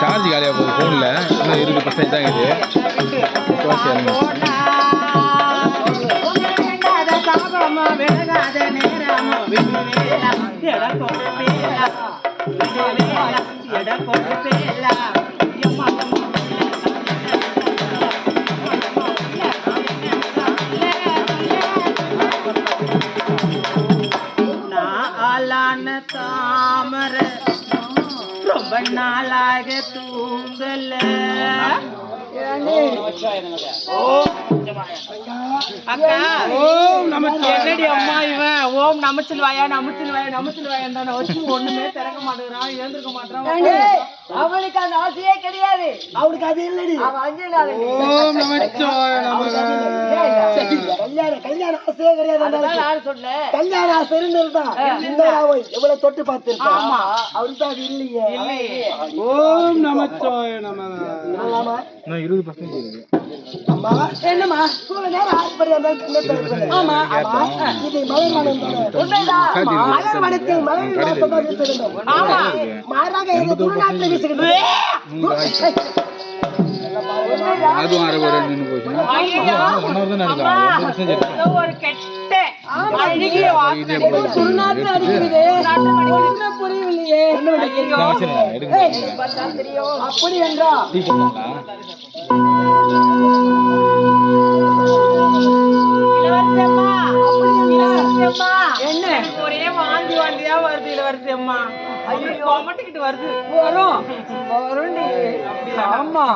Charge காலியாக போகுது ஃபோனில் இன்னும் 20% தான் இது. தாமரை ரொம்ப நாளாக தூங்கல. அக்கா என்னடி அம்மா இவன் ஓம் நமச்சிவாயா நமச்சிவாயா நமச்சிவாயா தானே வச்சு ஒண்ணுமே திறக்க மாட்டேங்கிறான், எழுந்திருக்க மாட்டான். அவனுக்கு அந்த ஆசையே கிடையாது, அவனுக்கு அது இல்லடி. ஓம் நமச்சிவாயா கல்யாண ஆசையே கிடையாது. சொன்னேன் கல்யாண ஆசை இருந்தா எவ்வளவு தொட்டு பார்த்திருக்கான், அவருக்கு அது இல்லையே. ஓம் நமச்சிவாயா நம 20% இருக்கு. அம்மா என்னம்மா இவ்வளவு நேரம் ஆஸ்பத்திரி ஆமா இது மலர்மணம் உண்மைதான். மலர்மணத்தில் மலரின் வாசம் தான் வீச வேண்டும். ஆமா மாறாக இது துணநாட்டில் வீசுகிறது. அதுவும் அரைகுறை நின்று போச்சு. ஒரு கெட்ட அழகிய வாசனை துணநாட்டில் அடிக்குது, புரியவில்லையே. அப்படி என்றா என்ன ஒரே வாந்தி வாந்தியா வருது இளவரசியம்மா. கொமட்டிக்கிட்டு வருது. வரும் வரும். ஆமா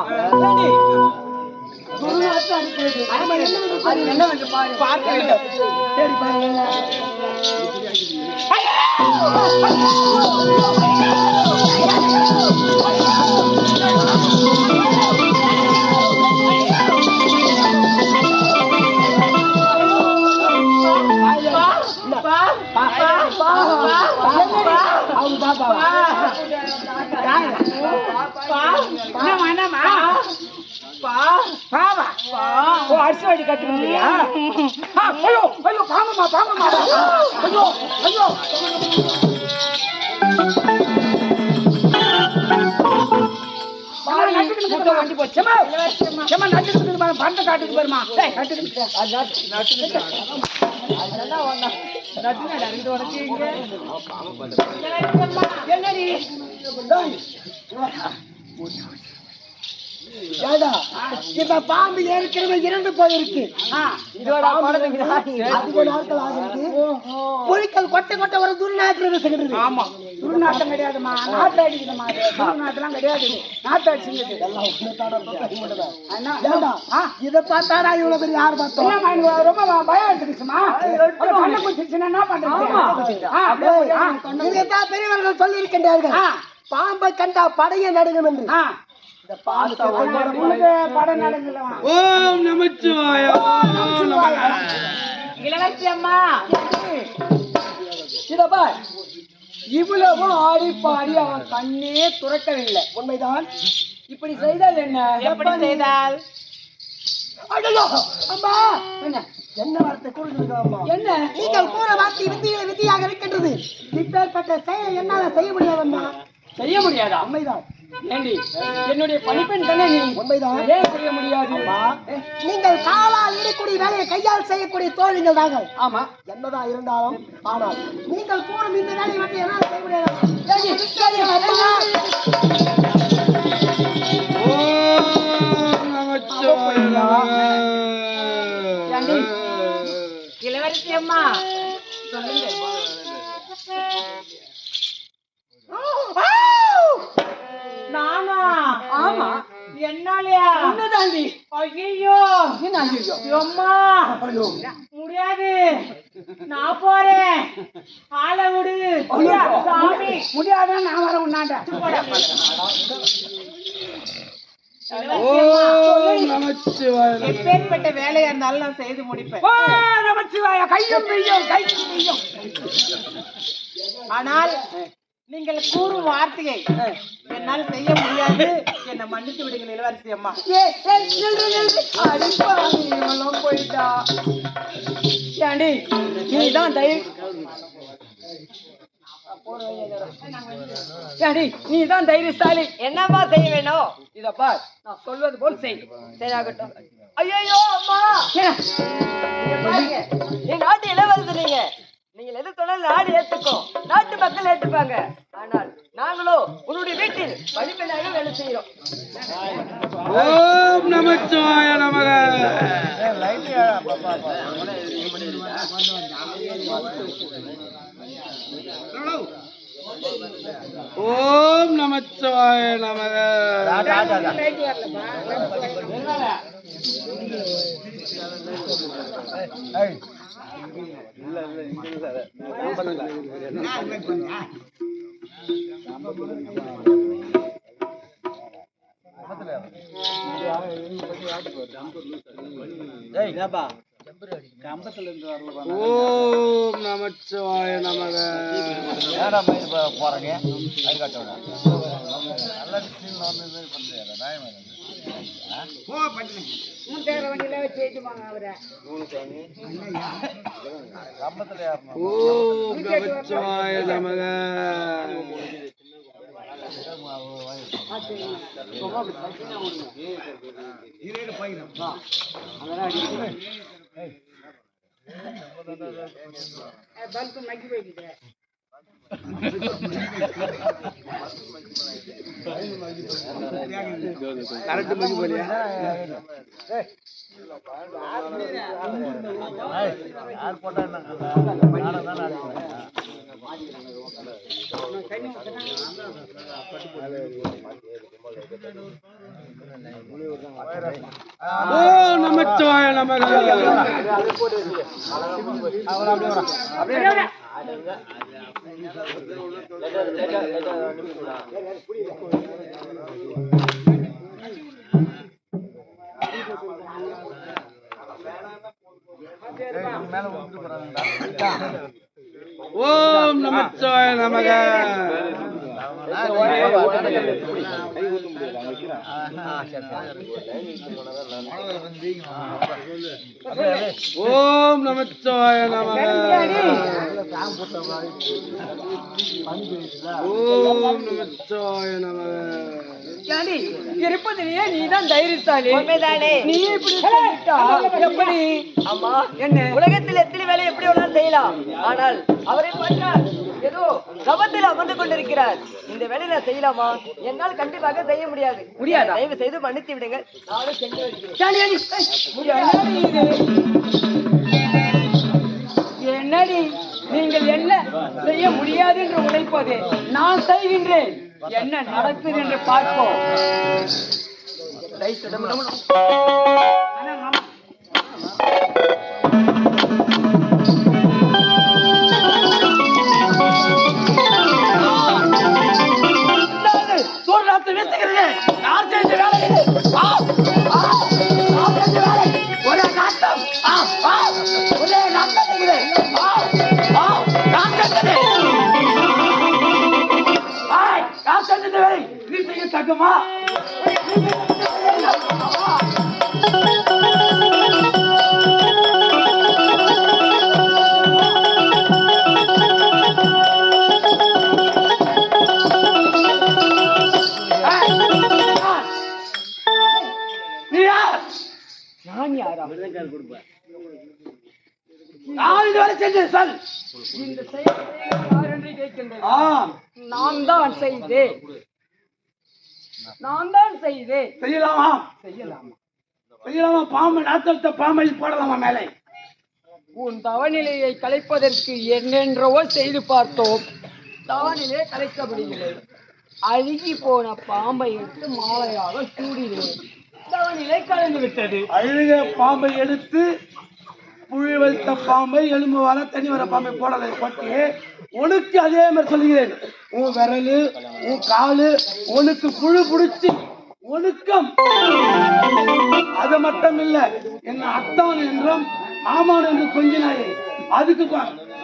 பார்க்க வேண்டும். சரி பாருங்க. அரிசி கட்டுறியா? ஐயோ ஐயோ பாமமா பாமமா ஐயோ ஐயோ வண்டி போச்சுமா நட்டு பண்ட காட்டுக்கு வருமா என்னடி இந்த பாம்பு ஏற்கனவே இறந்து போயிருக்கு. பொய்கள் கொட்டை கொட்டை ஒரு துர்நாற்றம் வீசுகிறது. ஆமா துர்நாட்டம் கிடையாதுமா, நாட்டு அடிக்குதுமா. துர்நாட்டெல்லாம் கிடையாது, நாட்டு அடிச்சுங்குது. இதை பார்த்தாரா இவ்வளவு பெரிய யார் பார்த்தோம்? ரொம்ப பயம் எடுத்துக்கிச்சுமா. என்ன பண்றது? பெரியவர்கள் சொல்லி இருக்கின்றார்கள், பாம்பை கண்டா படைய நடுங்கும் என்று. ஓம் நமச்சிவாய இளவரசி அம்மா. இதப்பா இவ்வளவும் ஆடி பாடி அவன் கண்ணே துறக்கவில்லை. உண்மைதான். இப்படி செய்தால் என்ன? எப்படி செய்தால்? அம்மா என்ன வார்த்தை கூறுகிறோம்? என்ன நீங்கள் கூற வார்த்தை வித்தியாக இருக்கின்றது. இப்பேற்பட்ட செயல் என்னால செய்ய முடியாதம்மா. செய்ய முடியாதா? உண்மைதான். ஏண்டி என்னுடைய பணிப்பெண் தானே நீ. உண்மைதான். ஏன் செய்ய முடியாது? நீங்கள் காலால் ஈடுக்கூடிய வேலையை கையால் செய்யக்கூடிய தோழிகள் தாங்கள். ஆமா என்னதான் இருந்தாலும் ஆனால் நீங்கள் கூறும் இந்த வேலையை மட்டும் என்னால் செய்ய முடியாது. இளவரசி அம்மா சொல்லுங்க. நானா? ஆமா. என்னாலயா? என்னதாண்டி? ஐயோ அம்மா முடியாது, நான் போறேன், ஆளை விடு சாமி. முடியாத நான் வர உண்ணாண்ட. எப்பேற்பட்ட வேலையா இருந்தாலும் நான் செய்து முடிப்பேன். கையும் கையும் கையும். ஆனால் நீங்கள் கூறும் வார்த்தையை என்னால் செய்ய முடியாது. என்னை மன்னித்து விடுங்கள் இளவரசி அம்மா. போயிட்டா ஏண்டி நீதான் நீதான் தைரியசாலி. என்னமா செய்ய வேணும்? இதப்பா நான் சொல்வது போல் செய். சரியாகட்டும். ஐயோ அம்மா, நீ நாட்டு இளவரசி. நீங்கள் எது சொன்னாலும் நாடு ஏத்துக்கும், நாட்டு மக்கள் ஏத்துப்பாங்க. ஆனால் நாங்களோ உன்னுடைய வீட்டில் பணிப்பெண்ணாக வேலை செய்யறோம். ஓம் நமச்சிவாய நமக. ஓம் நமச்சிவாய நமக. ஓம் நமச்சிவாய நமக. போறீங்க ஓம் நமச்சிவாய நமக. கரெக்ட் மணி போலியா? போட்டா ஓ நமச்சிவாய நமக. ஓம் நமச்சிவாய நமக. ஓம் நமச்சிவாய நமக. ஓம் நமச்சிவாய நமக. இருப்பதிலேயே நீதான் தைரியசாலி. நீ இப்படி எப்படி? அம்மா என்ன உலகத்தில் எத்தனை வேலை எப்படி வேணாலும் செய்யலாம். ஆனால் அவரை பார்த்தால் ஏதோ சபத்தில் அமர்ந்து கொண்டிருக்கிறார். இந்த வேலை நான் செய்யலாமா? என்னால் கண்டிப்பாக செய்ய முடியாது. தயவு செய்து மன்னித்து விடுங்கள். நானும் சென்று என்னடி நீங்கள் என்ன செய்ய முடியாது என்று உழைப்பது நான் செய்கின்றேன். என்ன நடக்குது என்று பார்ப்போம். சூழ்நாத்து வீசுகிறது. நான் செஞ்ச வேலை ஒரே நாட்டம், ஒரே நாட்டம். நீ செய்ய தகுமா? நான் யாரா? நான் இதுவரை செஞ்சேன் சார். இந்த செயல் யார் என்று கேட்கின்றேன். நான் தான் செய்தேன். நான் தான் செய்தேன். செய்யலாமா? செய்யலாமா? செய்யலாமா? பாம்பு நாத்தத்தை பாம்பை போடலாமா மேலே? உன் தவநிலையை கலைப்பதற்கு என்னென்றவோ செய்து பார்த்தோம். தவநிலை கலைக்கப்படுகிறது. அழுகி போன பாம்பை எடுத்து மாலையாக சூடினேன். தவநிலை கலந்து விட்டது. அழுக பாம்பை எடுத்து புழு வைத்த பாம்பை எலும்பு வர தனி வர பாம்பை போடலை கொட்டி உனக்கு அதே மாதிரி சொல்லுகிறேன். உன் விரலு உன் காலு உனக்கு புழு பிடிச்சி ஒழுக்கம். அது மட்டும் இல்ல, என்ன அத்தான் என்றும் ஆமான் என்று கொஞ்சினாயே, அதுக்கு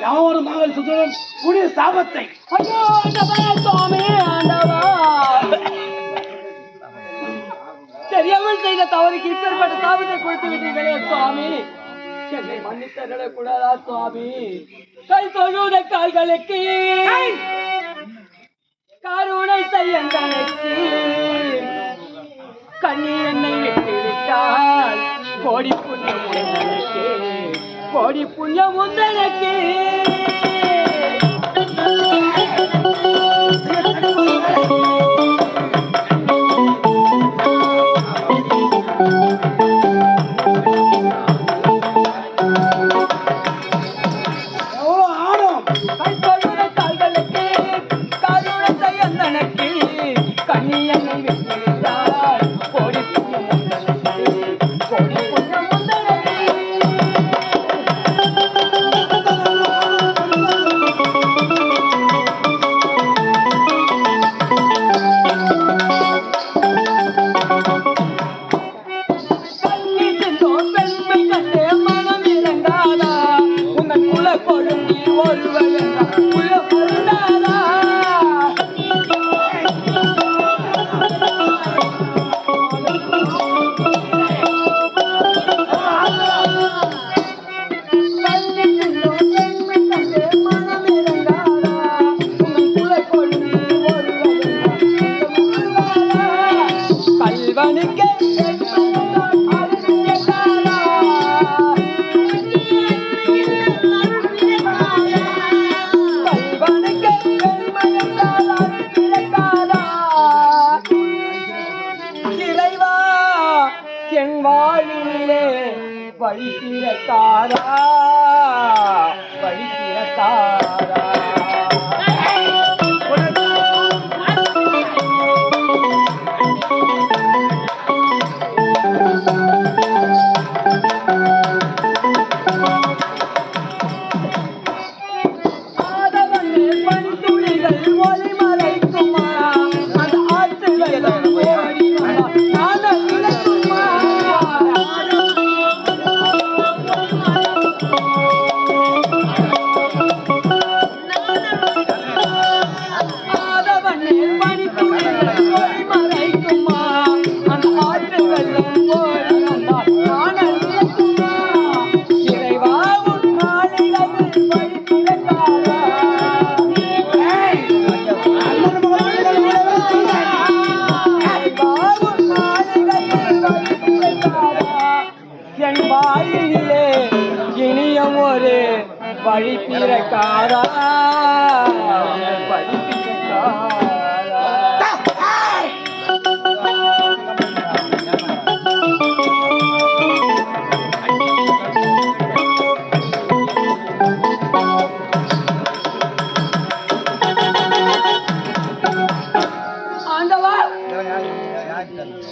யாரும் மகள் சுத்தரும் புதிய சாபத்தை. ஐயோ சுவாமி, தெரியாமல் செய்த தவறுக்கு இப்பேற்பட்ட சாபத்தை கொடுத்து விட்டீர்களே சுவாமி, என்னை மன்னித்தரல கூடாதா சுவாமி? கை தொழுத கால்களுக்கு கருணை செய்ய கண்ணி என்னை விட்டுவிட்டால் கோடி புண்ணியம் உந்தனக்கு, கோடி புண்ணியம் உந்தனக்கு.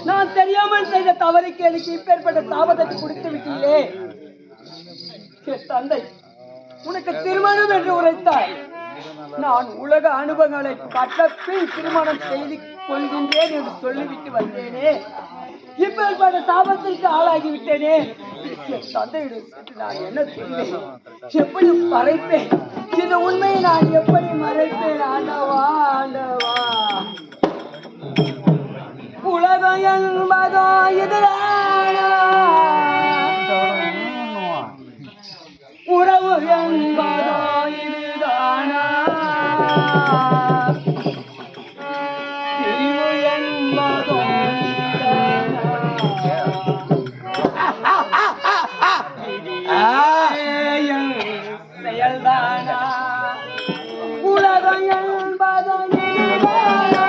நான் தெரியாமல் செய்த தவறுக்கு எனக்கு இப்பேற்பட்ட சாபத்தை கொடுத்து விட்டீங்களே. தந்தை உனக்கு திருமணம் என்று உரைத்தாய். நான் உலக அனுபவங்களை கற்றப்பில் திருமணம் செய்து கொள்கின்றேன் என்று சொல்லிவிட்டு வந்தேனே. இப்பேற்பட்ட சாபத்திற்கு ஆளாகி விட்டேனே. தந்தையிடம் நான் என்ன செய்வேன்? எப்படி மறைப்பேன்? இந்த உண்மையை நான் எப்படி மறைப்பேன்? ஆண்டவா ஆண்டவா, உலகம் என்பதோ இதுதானா? உறவு என்பதோ இதுதானா? பிரிவு என்பதோ செயல்தானா? உலகம் என்பதோ இதுதானா?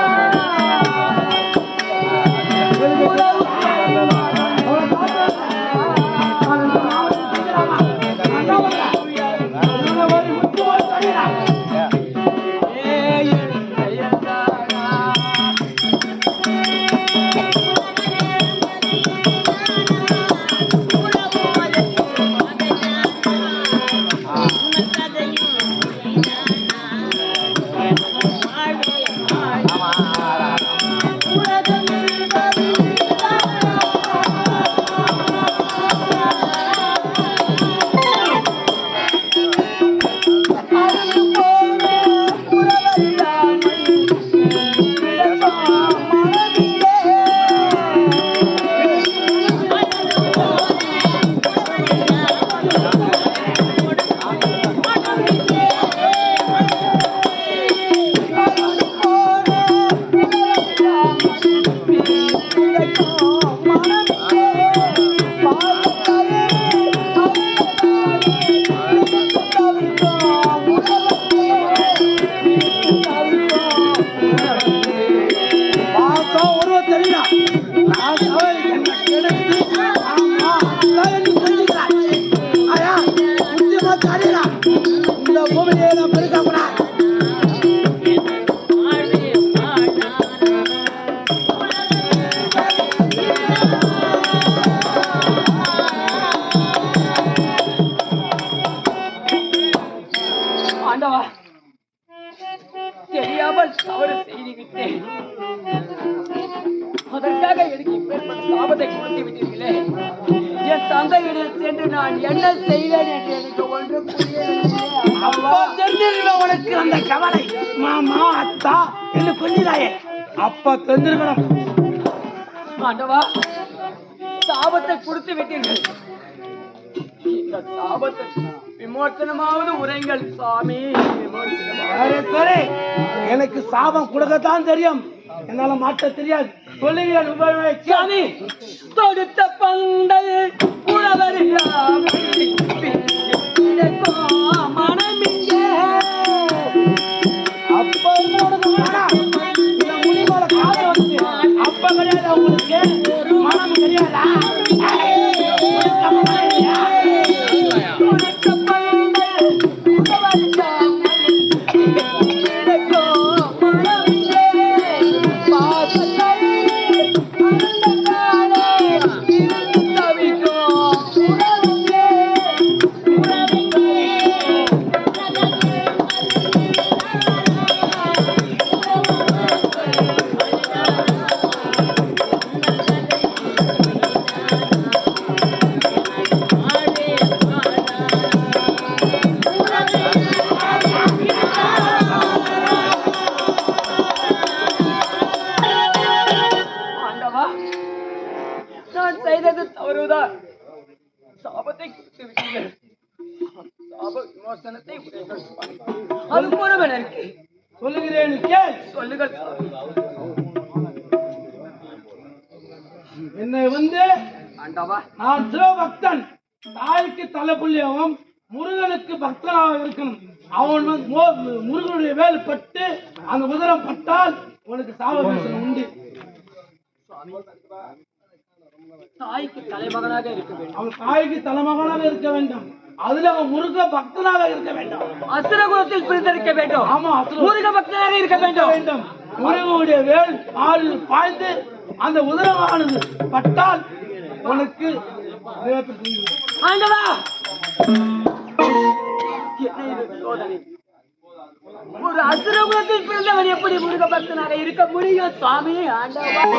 கொடுத்து விட்டீர்களே, என் தந்தையிடம் சென்று நான் என்ன செய்வேன் என்று எனக்கு ஒன்று புரியவில்லை. அப்பா தெரிஞ்சிருக்கணும் உனக்கு அந்த கவலை. மாமா அத்தா என்று கொஞ்சினாயே, அப்பா தெரிஞ்சிருக்கணும். ஆண்டவா, சாபத்தை கொடுத்து விட்டீர்கள். இந்த சாபத்தை விமோசனமாவது உரைங்கள் சாமி. சரி, எனக்கு சாபம் கொடுக்கத்தான் தெரியும், என்னால மாற்ற தெரியாது. சொல்லுங்க சாமி. தொடுத்த பண்டை உழவர் மனமிங்கே அப்ப முடிவால கால வந்து அப்ப கிடையாது அவங்களுக்கு மனம் தெரியாதா? நான் செய்தது தவறுதான். சாபத்தை கொடுத்து விட்டீர்கள். சாப விமோசனத்தை அது போறவன் இருக்கு. சொல்லுகிறேன் கேள். சொல்லுங்கள். என்னை வந்து ஆண்டவா, நான் சிவபக்தன், தாய்க்கு தலைப்புள்ளியாகவும் முருகனுக்கு பக்தனாக இருக்கணும். அவன் முருகனுடைய வேல் பட்டு அந்த உதரம் பட்டால் உனக்கு சாப விமோசனம் உண்டு. தாய்க்கு தலைமகனாக இருக்க வேண்டும். அவன் தாய்க்கு தலைமகனாக இருக்க வேண்டும். அதுல அவன் முருக பக்தனாக இருக்க வேண்டும். அசுரகுலத்தில் பிரிந்திருக்க வேண்டும். ஆமா, முருக பக்தனாக இருக்க வேண்டும். முருகனுடைய வேல் ஆளில் பாய்ந்து அந்த உதரமானது பட்டால் உனக்கு ஆண்டவா, சோதனை. ஒரு அசுரகுலத்தில் பிறந்தவன் எப்படி முருக பக்தனாக இருக்க முடியும் சாமி? ஆண்டவா.